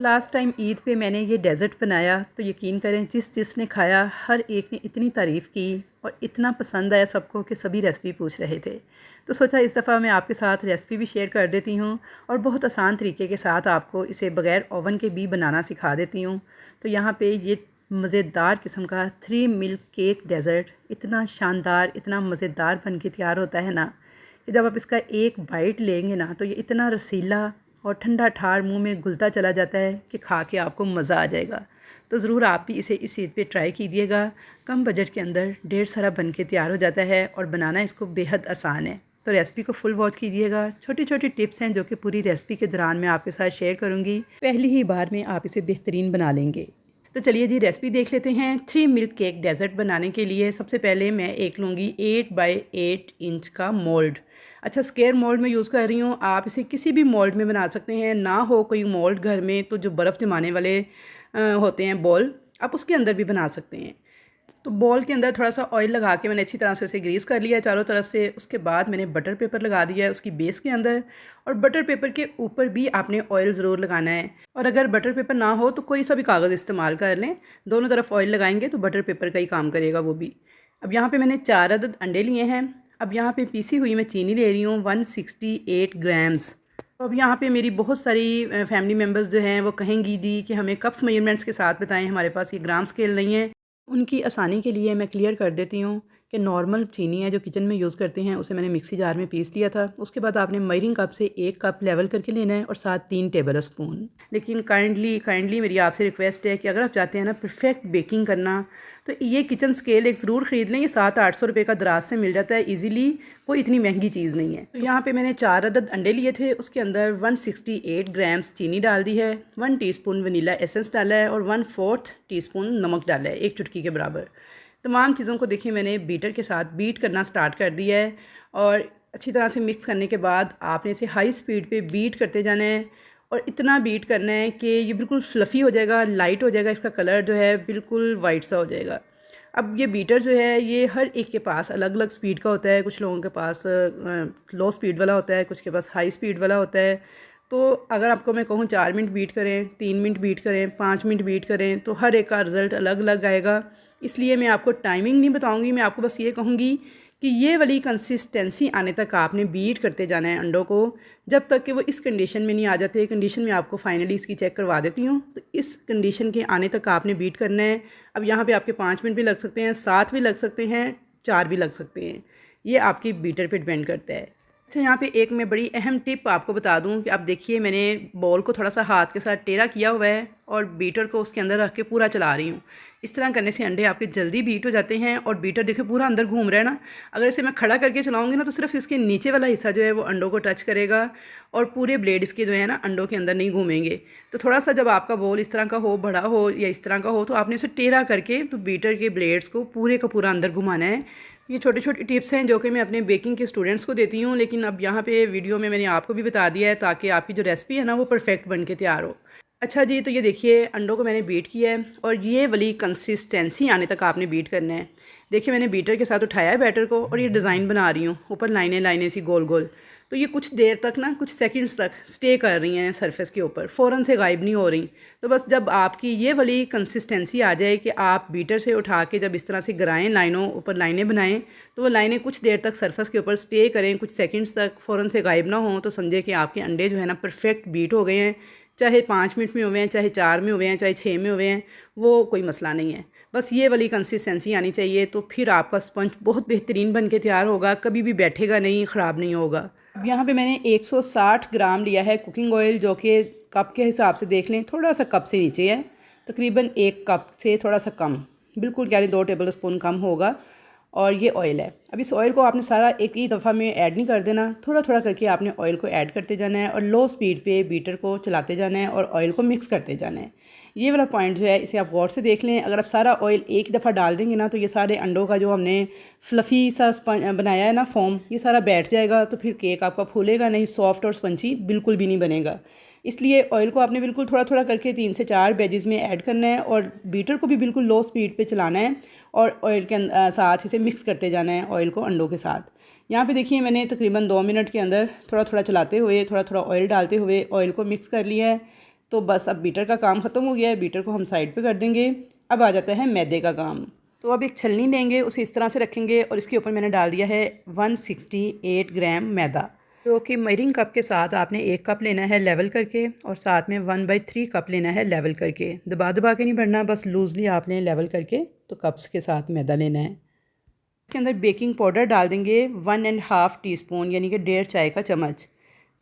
Last time Eid पे मैंने ये डेज़र्ट बनाया तो यकीन करें जिसने खाया हर एक ने इतनी तारीफ़ की और इतना पसंद आया सबको कि सभी रेसिपी पूछ रहे थे। तो सोचा इस दफ़ा मैं आपके साथ रेसिपी भी शेयर कर देती हूँ और बहुत आसान तरीके के साथ आपको इसे बग़ैर ओवन के भी बनाना सिखा देती हूँ। तो यहाँ पे ये मज़ेदार किस्म का 3 मिल्क केक डेज़र्ट इतना शानदार, इतना मज़ेदार बन के तैयार होता है ना कि जब आप इसका एक बाइट लेंगे ना तो ये इतना रसीला और ठंडा ठार मुंह में घुलता चला जाता है कि खा के आपको मज़ा आ जाएगा। तो ज़रूर आप भी इसे इस ईद पे ट्राई कीजिएगा। कम बजट के अंदर ढेर सारा बन के तैयार हो जाता है और बनाना इसको बेहद आसान है। तो रेसिपी को फुल वॉच कीजिएगा। छोटी छोटी टिप्स हैं जो कि पूरी रेसिपी के दौरान मैं आपके साथ शेयर करूँगी। पहली ही बार में आप इसे बेहतरीन बना लेंगे। तो चलिए जी रेसिपी देख लेते हैं। 3 मिल्क केक डेज़र्ट बनाने के लिए सबसे पहले मैं एक लूँगी 8 बाई 8 इंच का मोल्ड। अच्छा, स्क्वायर मोल्ड में यूज़ कर रही हूँ। आप इसे किसी भी मोल्ड में बना सकते हैं। ना हो कोई मोल्ड घर में तो जो बर्फ़ जमाने वाले होते हैं बॉल, आप उसके अंदर भी बना सकते हैं। तो बॉल के अंदर थोड़ा सा ऑयल लगा के मैंने अच्छी तरह से उसे ग्रीस कर लिया चारों तरफ से। उसके बाद मैंने बटर पेपर लगा दिया है उसकी बेस के अंदर, और बटर पेपर के ऊपर भी आपने ऑयल ज़रूर लगाना है। और अगर बटर पेपर ना हो तो कोई सा भी कागज़ इस्तेमाल कर लें, दोनों तरफ ऑयल लगाएंगे तो बटर पेपर का ही काम करेगा वो भी। अब यहाँ पे मैंने 4 अदद अंडे लिए हैं। अब यहाँ पे पीसी हुई मैं चीनी ले रही हूँ 168 ग्राम्स। तो अब यहाँ पे मेरी बहुत सारी फैमिली मेम्बर्स जो हैं वो कहेंगी जी कि हमें कप्स मेजरमेंट्स के साथ बताएं, हमारे पास ये ग्राम स्केल नहीं है। उनकी आसानी के लिए मैं क्लियर कर देती हूँ कि नॉर्मल चीनी है जो किचन में यूज़ करते हैं, उसे मैंने मिक्सी जार में पीस लिया था। उसके बाद आपने मेजरिंग कप से 1 कप लेवल करके लेना है और साथ 3 टेबल स्पून। लेकिन काइंडली मेरी आपसे रिक्वेस्ट है कि अगर आप चाहते हैं ना परफेक्ट बेकिंग करना, तो ये किचन स्केल एक ज़रूर ख़रीद लें। ये 700-800 रुपये का दराज से मिल जाता है ईज़िली, कोई इतनी महंगी चीज़ नहीं है। तो यहाँ पे मैंने 4 अदद अंडे लिए थे, उसके अंदर 168 ग्राम्स चीनी डाल दी है, 1 टीस्पून वनीला एसेंस डाला है और 1/4 टीस्पून नमक डाला है, 1 चुटकी के बराबर। तमाम चीज़ों को देखिए मैंने बीटर के साथ बीट करना स्टार्ट कर दिया है और अच्छी तरह से मिक्स करने के बाद आपने इसे हाई स्पीड पे बीट करते जाना है और इतना बीट करना है कि ये बिल्कुल फ्लफ़ी हो जाएगा, लाइट हो जाएगा, इसका कलर जो है बिल्कुल वाइट सा हो जाएगा। अब ये बीटर जो है ये हर एक के पास अलग अलग स्पीड का होता है। कुछ लोगों के पास लो स्पीड वाला होता है, कुछ के पास हाई स्पीड वाला होता है। तो अगर आपको मैं कहूँ 4 मिनट बीट करें, 3 मिनट बीट करें, 5 मिनट बीट करें, तो हर एक का रिज़ल्ट अलग अलग आएगा। इसलिए मैं आपको टाइमिंग नहीं बताऊंगी, मैं आपको बस ये कहूँगी कि ये वाली कंसिस्टेंसी आने तक आपने बीट करते जाना है अंडों को, जब तक कि वो इस कंडीशन में नहीं आ जाते। कंडीशन में आपको फाइनली इसकी चेक करवा देती हूँ। तो इस कंडीशन के आने तक आपने बीट करना है। अब यहाँ पे आपके 5 मिनट भी लग सकते हैं, 7 भी लग सकते हैं, 4 भी लग सकते हैं। ये आपकी बीटर पे डिपेंड करता है। अच्छा, यहाँ पे एक मैं बड़ी अहम टिप आपको बता दूँ कि आप देखिए मैंने बॉल को थोड़ा सा हाथ के साथ टेढ़ा किया हुआ है और बीटर को उसके अंदर रख के पूरा चला रही हूँ। इस तरह करने से अंडे आपके जल्दी बीट हो जाते हैं और बीटर देखिए पूरा अंदर घूम रहा है ना। अगर इसे मैं खड़ा करके चलाऊँगी ना तो सिर्फ इसके नीचे वाला हिस्सा जो है वो अंडों को टच करेगा और पूरे ब्लेड इसके जो है ना अंडों के अंदर नहीं घूमेंगे। तो थोड़ा सा जब आपका बॉल इस तरह का हो, बड़ा हो या इस तरह का हो, तो आपने इसे टेढ़ा करके तो बीटर के ब्लेड्स को पूरे का पूरा अंदर घुमाना है। ये छोटी छोटी टिप्स हैं जो कि मैं अपने बेकिंग के स्टूडेंट्स को देती हूँ, लेकिन अब यहाँ पे वीडियो में मैंने आपको भी बता दिया है ताकि आपकी जो रेसिपी है ना वो परफेक्ट बन के तैयार हो। अच्छा जी, तो ये देखिए अंडों को मैंने बीट किया है और ये वाली कंसिस्टेंसी आने तक आपने बीट करना है। देखिए मैंने बीटर के साथ उठाया है बैटर को और ये डिज़ाइन बना रही हूँ, ऊपर लाइनें लाइनें सी गोल गोल। तो ये कुछ देर तक ना, कुछ सेकंड्स तक स्टे कर रही हैं सरफेस के ऊपर, फ़ौरन से गायब नहीं हो रही। तो बस जब आपकी ये वाली कंसिस्टेंसी आ जाए कि आप बीटर से उठा के जब इस तरह से गिराएं, लाइनों ऊपर लाइनें बनाएं, तो वो लाइनें कुछ देर तक सरफेस के ऊपर स्टे करें, कुछ सेकंड्स तक, फ़ौरन से गायब ना हों, तो समझे कि आपके अंडे जो है ना परफेक्ट बीट हो गए हैं। चाहे 5 मिनट में हुए हैं, चाहे 4 में हुए हैं, चाहे 6 में हुए हैं, वो कोई मसला नहीं है। बस ये वाली कंसिस्टेंसी आनी चाहिए, तो फिर आपका स्पंज बहुत बेहतरीन बन के तैयार होगा, कभी भी बैठेगा नहीं, ख़राब नहीं होगा। अब यहाँ पे मैंने 160 ग्राम लिया है कुकिंग ऑयल, जो कि कप के हिसाब से देख लें थोड़ा सा कप से नीचे है, तकरीबन 1 कप से थोड़ा सा कम, बिल्कुल यानी 2 टेबल स्पून कम होगा। और ये ऑयल है। अब इस ऑयल को आपने सारा एक ही दफ़ा में ऐड नहीं कर देना, थोड़ा थोड़ा करके आपने ऑयल को ऐड करते जाना है और लो स्पीड पे बीटर को चलाते जाना है और ऑयल को मिक्स करते जाना है। ये वाला पॉइंट जो है इसे आप गौर से देख लें। अगर आप सारा ऑयल एक दफ़ा डाल देंगे ना तो ये सारे अंडों का जो हमने फ्लफ़ी सा बनाया है ना फोम, ये सारा बैठ जाएगा, तो फिर केक आपका फूलेगा नहीं, सॉफ्ट और स्पंची बिल्कुल भी नहीं बनेगा। इसलिए ऑयल को आपने बिल्कुल थोड़ा थोड़ा करके 3 से 4 बैजेस में ऐड करना है और बीटर को भी बिल्कुल लो स्पीड पे चलाना है और ऑयल के साथ इसे मिक्स करते जाना है, ऑयल को अंडों के साथ। यहाँ पे देखिए मैंने तकरीबन 2 मिनट के अंदर थोड़ा थोड़ा चलाते हुए, थोड़ा थोड़ा ऑयल डालते हुए ऑयल को मिक्स कर लिया है। तो बस अब बीटर का काम ख़त्म हो गया है, बीटर को हम साइड पे कर देंगे। अब आ जाता है मैदे का काम। तो अब एक छलनी लेंगे, उसे इस तरह से रखेंगे और इसके ऊपर मैंने डाल दिया है 168 ग्राम मैदा, जो कि मेजरिंग कप के साथ आपने 1 कप लेना है लेवल करके, और साथ में 1/3 कप लेना है लेवल करके। दबा दबा के नहीं भरना, बस लूज़ली आपने लेवल करके तो कप्स के साथ मैदा लेना है। इसके अंदर बेकिंग पाउडर डाल देंगे 1.5 टीस्पून, यानी कि 1.5 चाय का चम्मच।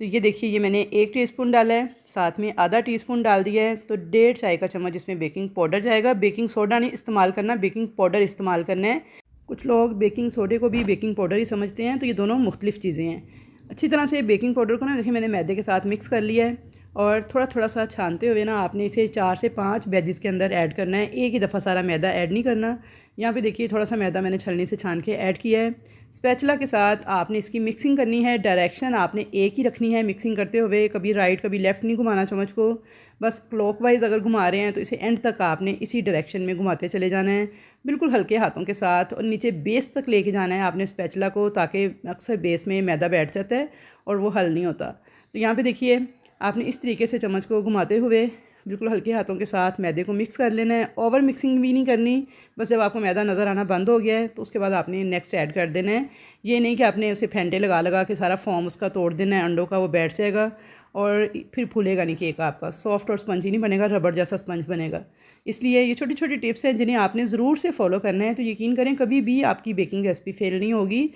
तो ये देखिए, ये मैंने 1 टीस्पून डाला है, साथ में आधा टीस्पून डाल दिया है, तो 1.5 चाय का चम्मच इसमें बेकिंग पाउडर जाएगा। बेकिंग सोडा नहीं इस्तेमाल करना, बेकिंग पाउडर इस्तेमाल करना है। कुछ लोग बेकिंग सोडे को भी बेकिंग पाउडर ही समझते हैं, तो ये दोनों मुख्तलिफ़ चीज़ें हैं। अच्छी तरह से बेकिंग पाउडर को ना देखिए मैंने मैदे के साथ मिक्स कर लिया है, और थोड़ा थोड़ा सा छानते हुए ना आपने इसे 4 से 5 बैचेस के अंदर ऐड करना है। एक ही दफ़ा सारा मैदा ऐड नहीं करना। यहाँ पे देखिए थोड़ा सा मैदा मैंने छलनी से छान के ऐड किया है। स्पैचुला के साथ आपने इसकी मिक्सिंग करनी है। डायरेक्शन आपने एक ही रखनी है मिक्सिंग करते हुए, कभी राइट कभी लेफ़्ट नहीं घुमाना चम्मच को। बस क्लॉकवाइज अगर घुमा रहे हैं तो इसे एंड तक आपने इसी डायरेक्शन में घुमाते चले जाना है, बिल्कुल हल्के हाथों के साथ, और नीचे बेस तक लेके जाना है आपने स्पैचुला को, ताकि अक्सर बेस में मैदा बैठ जाता है और वो हल नहीं होता। तो यहाँ पे देखिए आपने इस तरीके से चम्मच को घुमाते हुए बिल्कुल हल्के हाथों के साथ मैदे को मिक्स कर लेना है। ओवर मिक्सिंग भी नहीं करनी, बस जब आपको मैदा नज़र आना बंद हो गया है तो उसके बाद आपने नेक्स्ट ऐड कर देना है। ये नहीं कि आपने उसे फेंटे लगा लगा के सारा फॉर्म उसका तोड़ देना है अंडों का, वो बैठ जाएगा और फिर फूलेगा नहीं केक आपका, सॉफ्ट और स्पंजी नहीं बनेगा, रबड़ जैसा स्पंज बनेगा। इसलिए ये छोटी छोटी टिप्स हैं जिन्हें आपने ज़रूर से फॉलो करना है, तो यकीन करें कभी भी आपकी बेकिंग रेसिपी फेल नहीं होगी।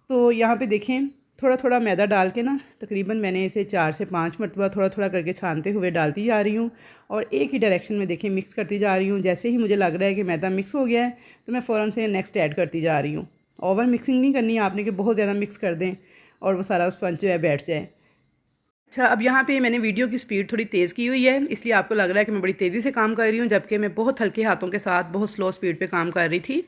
तो यहाँ पे देखें थोड़ा थोड़ा मैदा डाल के ना तकरीबन मैंने इसे 4 से 5 मरतबा थोड़ा थोड़ा करके छानते हुए डालती जा रही हूँ, और एक ही डायरेक्शन में देखें मिक्स करती जा रही हूँ। जैसे ही मुझे लग रहा है कि मैदा मिक्स हो गया है तो मैं फ़ौरन से नेक्स्ट ऐड करती जा रही हूँ। ओवर मिक्सिंग नहीं करनी है आपने कि बहुत ज़्यादा मिक्स कर दें और वो सारा स्पंज जो है बैठ जाए। अच्छा, अब यहाँ पे मैंने वीडियो की स्पीड थोड़ी तेज़ की हुई है, इसलिए आपको लग रहा है कि मैं बड़ी तेज़ी से काम कर रही हूँ, जबकि मैं बहुत हल्के हाथों के साथ बहुत स्लो स्पीड पे काम कर रही थी।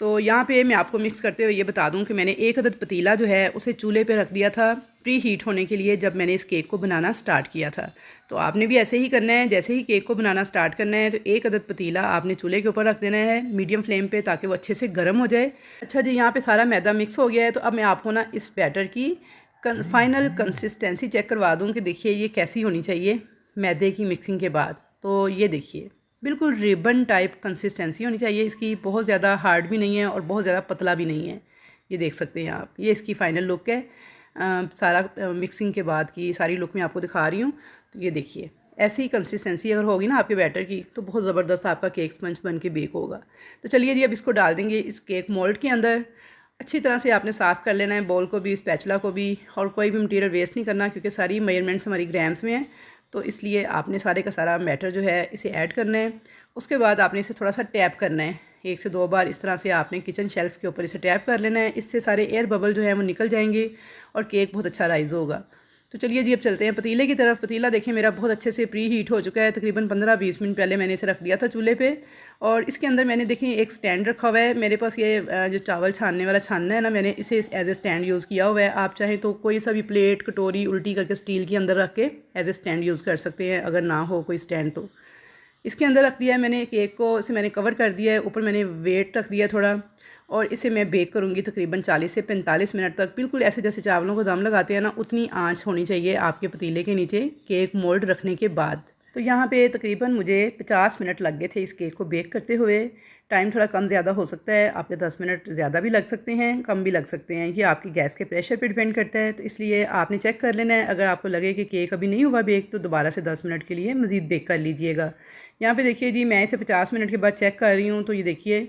तो यहाँ पे मैं आपको मिक्स करते हुए ये बता दूँ कि मैंने 1 अदद पतीला जो है उसे चूल्हे पे रख दिया था प्री हीट होने के लिए, जब मैंने इस केक को बनाना स्टार्ट किया था। तो आपने भी ऐसे ही करना है, जैसे ही केक को बनाना स्टार्ट करना है तो 1 अदद पतीला आपने चूल्हे के ऊपर रख देना है मीडियम फ्लेम पे, ताकि वो अच्छे से गर्म हो जाए। अच्छा जी, यहाँ पे सारा मैदा मिक्स हो गया है, तो अब मैं आपको ना इस बैटर की फाइनल कंसिस्टेंसी चेक करवा दूँ कि देखिए ये कैसी होनी चाहिए मैदे की मिक्सिंग के बाद। तो ये देखिए बिल्कुल रिबन टाइप कंसिस्टेंसी होनी चाहिए इसकी, बहुत ज़्यादा हार्ड भी नहीं है और बहुत ज़्यादा पतला भी नहीं है। ये देख सकते हैं आप, ये इसकी फ़ाइनल लुक है। सारा मिक्सिंग के बाद की सारी लुक मैं आपको दिखा रही हूँ। तो ये देखिए ऐसी कंसिस्टेंसी अगर होगी ना आपके बैटर की तो बहुत ज़बरदस्त आपका केक स्पंज बन के बेक होगा। तो चलिए जी, अब इसको डाल देंगे इस केक मोल्ड के अंदर। अच्छी तरह से आपने साफ़ कर लेना है बोल को भी, स्पैचुला को भी, और कोई भी मटेरियल वेस्ट नहीं करना, क्योंकि सारी मेजरमेंट्स हमारी ग्राम्स में हैं। तो इसलिए आपने सारे का सारा बैटर जो है इसे ऐड करना है। उसके बाद आपने इसे थोड़ा सा टैप करना है, 1 से 2 बार इस तरह से आपने किचन शेल्फ़ के ऊपर इसे टैप कर लेना है। इससे सारे एयर बबल जो है वो निकल जाएंगे और केक बहुत अच्छा राइज़ होगा। तो चलिए जी, अब चलते हैं पतीले की तरफ। पतीला देखें मेरा बहुत अच्छे से प्री हीट हो चुका है, तकरीबन 15-20 मिनट पहले मैंने इसे रख दिया था चूल्हे पे। और इसके अंदर मैंने देखें एक स्टैंड रखा हुआ है। मेरे पास ये जो चावल छानने वाला छानना है ना, मैंने इसे एज ए स्टैंड यूज़ किया हुआ है। आप चाहें तो कोई सा भी प्लेट कटोरी उल्टी करके स्टील के अंदर रख के एज ए स्टैंड यूज़ कर सकते हैं, अगर ना हो कोई स्टैंड तो। इसके अंदर रख दिया है मैंने केक को, इसे मैंने कवर कर दिया है, ऊपर मैंने वेट रख दिया थोड़ा, और इसे मैं बेक करूँगी तकरीबन 40 से 45 मिनट तक। बिल्कुल ऐसे जैसे चावलों को दम लगाते हैं ना, उतनी आंच होनी चाहिए आपके पतीले के नीचे केक मोल्ड रखने के बाद। तो यहाँ पे तकरीबन मुझे 50 मिनट लग गए थे इस केक को बेक करते हुए। टाइम थोड़ा कम ज़्यादा हो सकता है, आपके 10 मिनट ज़्यादा भी लग सकते हैं, कम भी लग सकते हैं, ये आपकी गैस के प्रेशर पे डिपेंड करता है। तो इसलिए आपने चेक कर लेना है, अगर आपको लगे कि केक अभी नहीं हुआ बेक तो दोबारा से 10 मिनट के लिए मज़ीद बेक कर लीजिएगा। यहाँ पे देखिए जी, मैं इसे 50 मिनट के बाद चेक कर रही हूँ। तो ये देखिए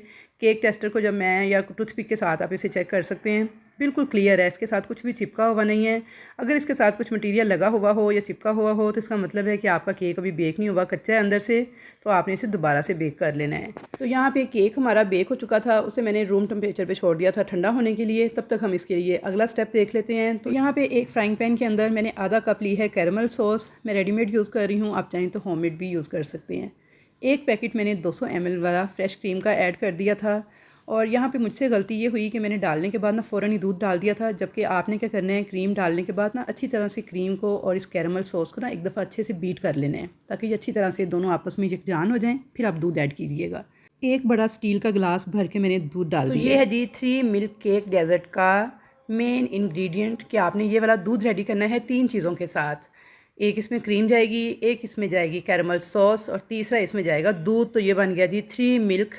केक टेस्टर को जब मैं, या टूथपिक के साथ आप इसे चेक कर सकते हैं, बिल्कुल क्लियर है, इसके साथ कुछ भी चिपका हुआ नहीं है। अगर इसके साथ कुछ मटेरियल लगा हुआ हो या चिपका हुआ हो तो इसका मतलब है कि आपका केक अभी बेक नहीं हुआ, कच्चा है अंदर से, तो आपने इसे दोबारा से बेक कर लेना है। तो यहाँ पे केक हमारा बेक हो चुका था, उसे मैंने रूम टेम्परेचर पे छोड़ दिया था ठंडा होने के लिए। तब तक हम इसके लिए अगला स्टेप देख लेते हैं। तो यहाँ पे एक फ्राइंग पैन के अंदर मैंने आधा कप ली है कैरमल सॉस। मैं रेडीमेड यूज़ कर रही हूँ, आप चाहें तो होममेड भी यूज़ कर सकते हैं। एक पैकेट मैंने 200 ml वाला फ्रेश क्रीम का ऐड कर दिया था। और यहाँ पे मुझसे गलती ये हुई कि मैंने डालने के बाद ना फ़ौरन ही दूध डाल दिया था, जबकि आपने क्या करना है, क्रीम डालने के बाद ना अच्छी तरह से क्रीम को और इस कैरमल सॉस को ना एक दफ़ा अच्छे से बीट कर लेना है, ताकि ये अच्छी तरह से दोनों आपस में यकजान हो जाएं। फिर आप दूध ऐड कीजिएगा। एक बड़ा स्टील का गिलास भर के मैंने दूध डाल दिया। ये है जी 3 मिल्क केक डेजर्ट का मेन इंग्रेडिएंट कि आपने ये वाला दूध रेडी करना है 3 चीज़ों के साथ। एक इसमें क्रीम जाएगी, एक इसमें जाएगी कैरमल सॉस और तीसरा इसमें जाएगा दूध। तो ये बन गया जी 3 मिल्क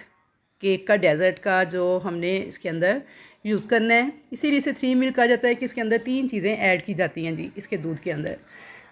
केक का डेज़र्ट का जो हमने इसके अंदर यूज़ करना है। इसीलिए इसे 3 मिल्क कहा जाता है कि इसके अंदर 3 चीज़ें ऐड की जाती हैं जी इसके दूध के अंदर।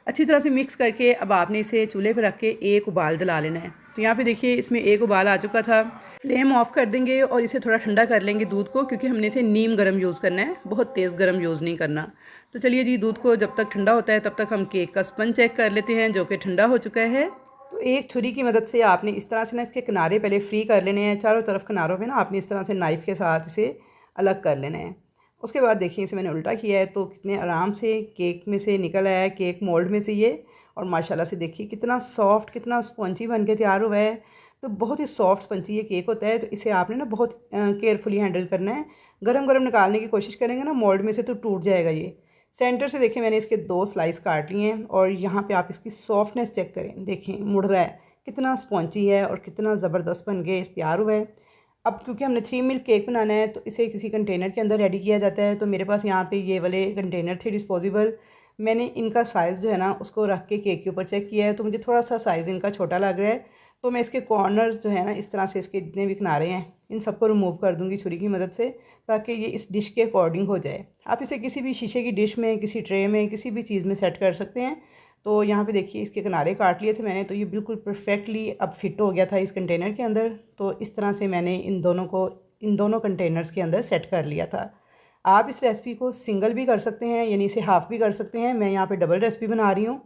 अच्छी तरह से मिक्स करके अब आपने इसे चूल्हे पर रख के एक उबाल दिला लेना है। तो यहाँ पे देखिए इसमें एक उबाल आ चुका था। फ्लेम ऑफ कर देंगे और इसे थोड़ा ठंडा कर लेंगे दूध को, क्योंकि हमने इसे नीम गर्म यूज़ करना है, बहुत तेज़ गर्म यूज़ नहीं करना। तो चलिए जी, दूध को जब तक ठंडा होता है तब तक हम केक का स्पंज चेक कर लेते हैं जो कि ठंडा हो चुका है। तो एक छुरी की मदद से आपने इस तरह से ना इसके किनारे पहले फ्री कर लेने हैं। चारों तरफ किनारों पे ना आपने इस तरह से नाइफ़ के साथ इसे अलग कर लेना है। उसके बाद देखिए इसे मैंने उल्टा किया है तो कितने आराम से केक में से निकल आया है, केक मोल्ड में से ये। और माशाल्लाह से देखिए कितना सॉफ्ट, कितना स्पंजी बन के तैयार हुआ है। तो बहुत ही सॉफ्ट स्पंजी ये केक होता है। तो इसे आपने ना बहुत केयरफुली हैंडल करना है। गरम गरम निकालने की कोशिश करेंगे ना मोल्ड में से तो टूट जाएगा ये। सेंटर से देखिए मैंने इसके 2 स्लाइस काट लिए हैं और यहाँ पे आप इसकी सॉफ्टनेस चेक करें। देखें मुड़ रहा है, कितना स्पॉन्जी है और कितना ज़बरदस्त बन के तैयार हुआ है। अब क्योंकि हमने 3 मिल्क केक बनाना है तो इसे किसी कंटेनर के अंदर रेडी किया जाता है। तो मेरे पास यहाँ पे ये वाले कंटेनर थे डिस्पोजेबल। मैंने इनका साइज़ जो है ना उसको रख के केक के ऊपर चेक किया है तो मुझे थोड़ा सा साइज़ इनका छोटा लग रहा है। तो मैं इसके कॉर्नर्स जो है ना इस तरह से इसके जितने भी किनारे हैं इन सबको रिमूव कर दूँगी छुरी की मदद से, ताकि ये इस डिश के अकॉर्डिंग हो जाए। आप इसे किसी भी शीशे की डिश में, किसी ट्रे में, किसी भी चीज़ में सेट कर सकते हैं। तो यहाँ पे देखिए इसके किनारे काट लिए थे मैंने, तो ये बिल्कुल परफेक्टली अब फिट हो गया था इस कंटेनर के अंदर। तो इस तरह से मैंने इन दोनों कंटेनर्स के अंदर सेट कर लिया था। आप इस रेसिपी को सिंगल भी कर सकते हैं, यानी इसे हाफ़ भी कर सकते हैं। मैं यहाँ पे डबल रेसिपी बना रही हूँ।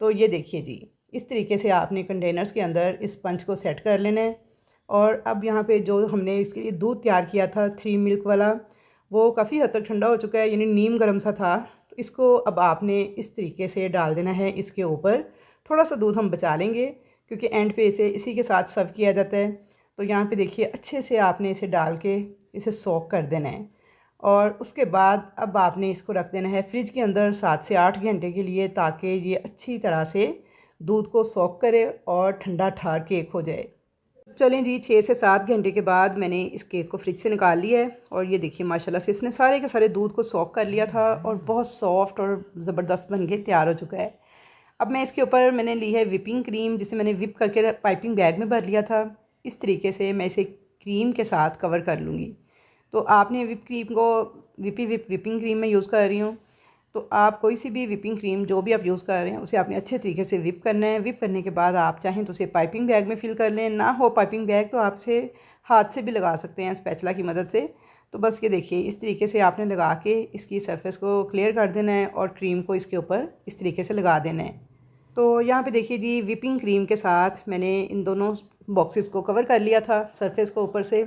तो ये देखिए जी, इस तरीके से आपने कंटेनर्स के अंदर इस स्पंज को सेट कर लेना है। और अब यहाँ पे जो हमने इसके लिए दूध तैयार किया था 3 मिल्क वाला, वो काफ़ी हद तक ठंडा हो चुका है, यानी नीम गर्म सा था। तो इसको अब आपने इस तरीके से डाल देना है इसके ऊपर। थोड़ा सा दूध हम बचा लेंगे क्योंकि एंड पे इसे इसी के साथ सर्व किया जाता है। तो यहाँ पे देखिए अच्छे से आपने इसे डाल के इसे सोक कर देना है। और उसके बाद अब आपने इसको रख देना है फ्रिज के अंदर 7 से 8 घंटे के लिए, ताकि ये अच्छी तरह से दूध को सोक करे और ठंडा ठार केक हो जाए। चलें जी, 6 से 7 घंटे के बाद मैंने इस केक को फ्रिज से निकाल लिया है और ये देखिए माशाल्लाह से इसने सारे के सारे दूध को सोक कर लिया था और बहुत सॉफ्ट और ज़बरदस्त बन के तैयार हो चुका है। अब मैं इसके ऊपर मैंने ली है विपिंग क्रीम, जिसे मैंने विप करके पाइपिंग बैग में भर लिया था। इस तरीके से मैं इसे क्रीम के साथ कवर कर लूँगी। तो आपने विप क्रीम को विपिंग क्रीम में यूज़ कर रही हूँ। तो आप कोई सी भी विपिंग क्रीम जो भी आप यूज़ कर रहे हैं उसे आपने अच्छे तरीके से विप करना है। विप करने के बाद आप चाहें तो उसे पाइपिंग बैग में फ़िल कर लें, ना हो पाइपिंग बैग तो आप इसे हाथ से भी लगा सकते हैं स्पैचुला की मदद से। तो बस ये देखिए इस तरीके से आपने लगा के इसकी सरफेस को क्लियर कर देना है और क्रीम को इसके ऊपर इस तरीके से लगा देना है। तो यहाँ पे देखिए जी, विपिंग क्रीम के साथ मैंने इन दोनों बॉक्सेस को कवर कर लिया था सरफेस को ऊपर से।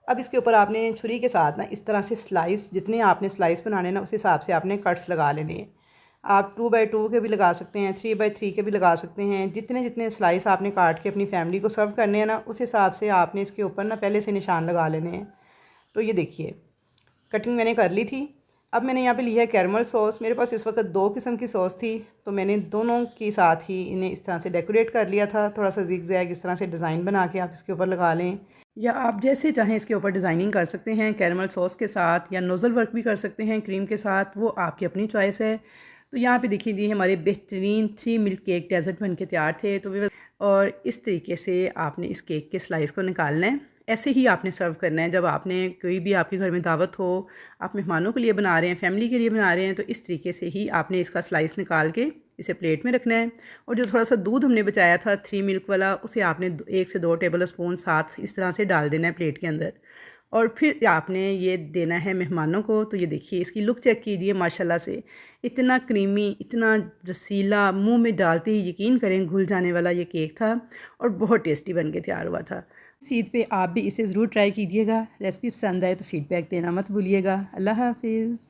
अब इसके ऊपर आपने छुरी के साथ ना इस तरह से स्लाइस, जितने आपने स्लाइस बनाने ना उस हिसाब से आपने कट्स लगा लेने हैं। आप 2x2 के भी लगा सकते हैं, 3x3 के भी लगा सकते हैं। जितने जितने स्लाइस आपने काट के अपनी फैमिली को सर्व करने हैं ना, उस हिसाब से आपने इसके ऊपर ना पहले से निशान लगा लेने हैं। तो ये देखिए कटिंग मैंने कर ली थी। अब मैंने यहाँ पे लिया है कैरमल सॉस। मेरे पास इस वक्त 2 किस्म की सॉस थी, तो मैंने दोनों के साथ ही इन्हें इस तरह से डेकोरेट कर लिया था। थोड़ा सा ज़िग-ज़ैग इस तरह से डिज़ाइन बना के आप इसके ऊपर लगा लें, या आप जैसे चाहें इसके ऊपर डिज़ाइनिंग कर सकते हैं कैरमल सॉस के साथ, या नोज़ल वर्क भी कर सकते हैं क्रीम के साथ, वो आपकी अपनी चॉइस है। तो यहाँ पे देखिए जी, हमारे बेहतरीन 3 मिल्क केक डेज़र्ट बन के तैयार थे। तो और इस तरीके से आपने इस केक के स्लाइस को निकालना है। ऐसे ही आपने सर्व करना है। जब आपने कोई भी आपके घर में दावत हो, आप मेहमानों के लिए बना रहे हैं, फैमिली के लिए बना रहे हैं, तो इस तरीके से ही आपने इसका स्लाइस निकाल के इसे प्लेट में रखना है। और जो थोड़ा सा दूध हमने बचाया था 3 मिल्क वाला, उसे आपने 1 से 2 टेबल स्पून साथ इस तरह से डाल देना है प्लेट के अंदर। और फिर आपने ये देना है मेहमानों को। तो ये देखिए इसकी लुक चेक कीजिए, माशाल्लाह से इतना क्रीमी, इतना रसीला, मुंह में डालते ही यकीन करें घुल जाने वाला ये केक था और बहुत टेस्टी बन के तैयार हुआ था। इस ईद पे आप भी इसे ज़रूर ट्राई कीजिएगा। रेसिपी पसंद आए तो फ़ीडबैक देना मत भूलिएगा। अल्लाह हाफिज़।